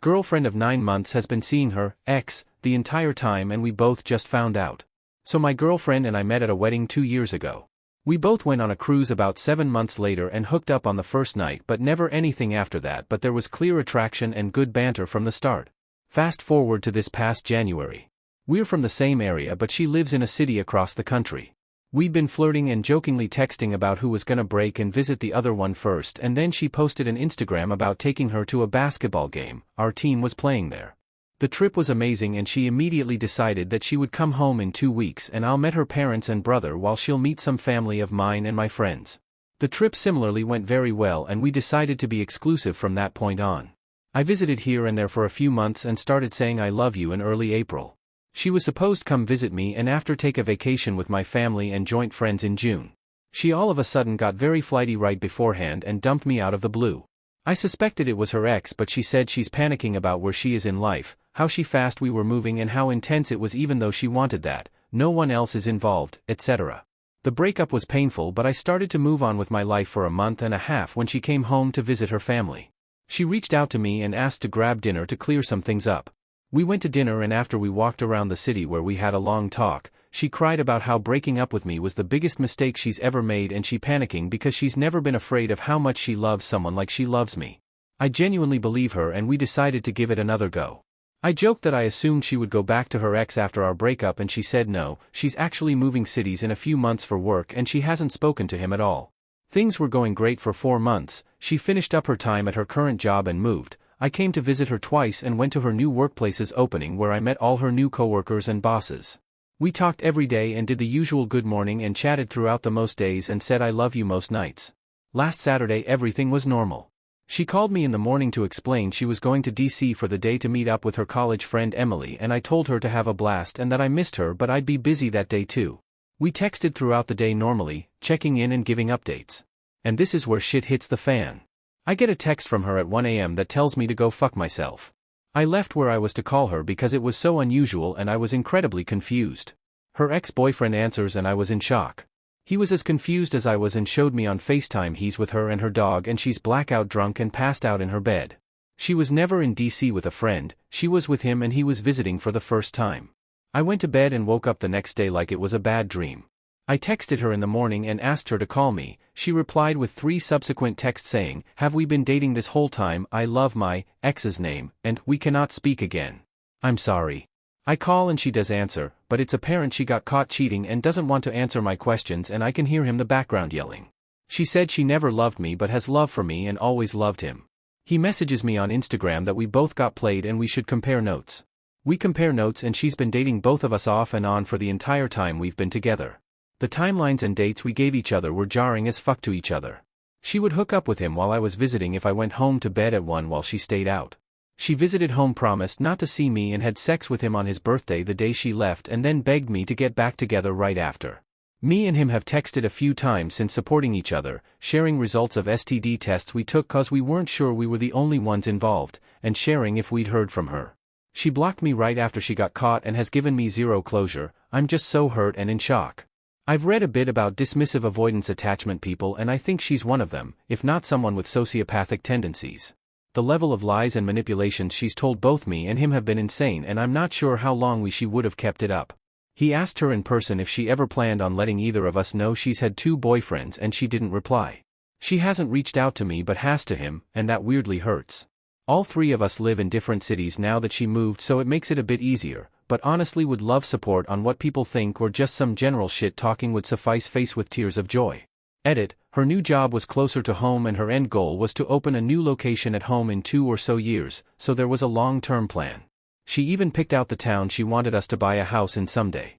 Girlfriend of 9 months has been seeing her ex the entire time and we both just found out. So my girlfriend and I met at a wedding 2 years ago. We both went on a cruise about 7 months later and hooked up on the first night but never anything after that, but there was clear attraction and good banter from the start. Fast forward to this past January. We're from the same area but she lives in a city across the country. We'd been flirting and jokingly texting about who was gonna break and visit the other one first, and then she posted an Instagram about taking her to a basketball game our team was playing there. The trip was amazing and she immediately decided that she would come home in 2 weeks and I'll meet her parents and brother while she'll meet some family of mine and my friends. The trip similarly went very well and we decided to be exclusive from that point on. I visited here and there for a few months and started saying I love you in early April. She was supposed to come visit me and after take a vacation with my family and joint friends in June. She all of a sudden got very flighty right beforehand and dumped me out of the blue. I suspected it was her ex, but she said she's panicking about where she is in life, how she fast we were moving and how intense it was even though she wanted that, no one else is involved, etc. The breakup was painful but I started to move on with my life for a month and a half when she came home to visit her family. She reached out to me and asked to grab dinner to clear some things up. We went to dinner and after we walked around the city where we had a long talk, she cried about how breaking up with me was the biggest mistake she's ever made and she panicking because she's never been afraid of how much she loves someone like she loves me. I genuinely believe her and we decided to give it another go. I joked that I assumed she would go back to her ex after our breakup and she said no, she's actually moving cities in a few months for work and she hasn't spoken to him at all. Things were going great for 4 months, she finished up her time at her current job and moved. I came to visit her twice and went to her new workplace's opening where I met all her new coworkers and bosses. We talked every day and did the usual good morning and chatted throughout the most days and said I love you most nights. Last Saturday everything was normal. She called me in the morning to explain she was going to DC for the day to meet up with her college friend Emily and I told her to have a blast and that I missed her but I'd be busy that day too. We texted throughout the day normally, checking in and giving updates. And this is where shit hits the fan. I get a text from her at 1 a.m. that tells me to go fuck myself. I left where I was to call her because it was so unusual and I was incredibly confused. Her ex-boyfriend answers and I was in shock. He was as confused as I was and showed me on FaceTime he's with her and her dog and she's blackout drunk and passed out in her bed. She was never in DC with a friend, she was with him and he was visiting for the first time. I went to bed and woke up the next day like it was a bad dream. I texted her in the morning and asked her to call me. She replied with 3 subsequent texts saying, "Have we been dating this whole time? I love my ex's name, and we cannot speak again. I'm sorry." I call and she does answer, but it's apparent she got caught cheating and doesn't want to answer my questions and I can hear him in the background yelling. She said she never loved me but has love for me and always loved him. He messages me on Instagram that we both got played and we should compare notes. We compare notes and she's been dating both of us off and on for the entire time we've been together. The timelines and dates we gave each other were jarring as fuck to each other. She would hook up with him while I was visiting if I went home to bed at 1 while she stayed out. She visited home, promised not to see me and had sex with him on his birthday the day she left and then begged me to get back together right after. Me and him have texted a few times since, supporting each other, sharing results of STD tests we took cause we weren't sure we were the only ones involved, and sharing if we'd heard from her. She blocked me right after she got caught and has given me zero closure. I'm just so hurt and in shock. I've read a bit about dismissive avoidance attachment people and I think she's one of them, if not someone with sociopathic tendencies. The level of lies and manipulations she's told both me and him have been insane and I'm not sure how long she would have kept it up. He asked her in person if she ever planned on letting either of us know she's had 2 boyfriends and she didn't reply. She hasn't reached out to me but has to him, and that weirdly hurts. All 3 of us live in different cities now that she moved so it makes it a bit easier, but honestly would love support on what people think or just some general shit talking would suffice. Face with tears of joy. Edit, her new job was closer to home and her end goal was to open a new location at home in 2 or so years, so there was a long-term plan. She even picked out the town she wanted us to buy a house in someday.